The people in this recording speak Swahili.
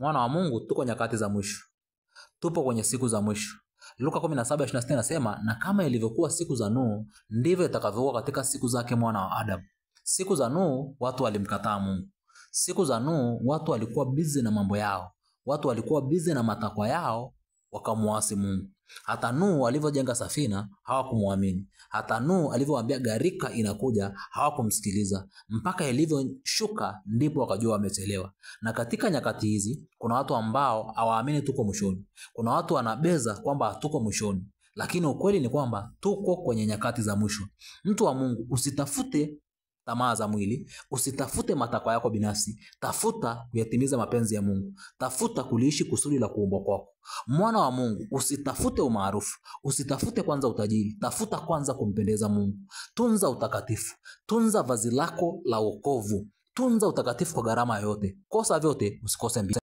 Mwana wa Mungu, tuko nyakati za mwisho. Tupo kwenye siku za mwisho. Luka 17:26 nasema, na kama ilivyokuwa siku za Nuhu, ndivyo itakavyokuwa katika siku zake mwana wa Adamu. Siku za Nuhu watu walimkataa Mungu. Siku za Nuhu watu walikuwa busy na mambo yao. Watu walikuwa busy na matakwa yao, wakamuasi Mungu. Hata Nuhu alivyojenga safina hawakumuamini. Hata Nuhu alivyowaambia gharika inakuja hawakumsikiliza. Mpaka ilivyoshuka ndipo wakajua wamechelewa. Na katika nyakati hizi kuna watu ambao hawaamini tuko mwishoni. Kuna watu wanabeza kwamba tuko mwishoni. Lakini ukweli ni kwamba tuko kwenye nyakati za mwisho. Mtu wa Mungu, usitafute tamaa za mwili, usitafute matakwa yako binafsi, tafuta kuyatimiza mapenzi ya Mungu, tafuta kuliishi kusudi la kuumbwa kwako. Mwana wa Mungu, usitafute umaarufu, usitafute kwanza utajiri, tafuta kwanza kumpendeza Mungu. Tunza utakatifu, tunza vazi lako la wokovu, tunza utakatifu kwa gharama yote. Kosa vyote, usikose mbinguni.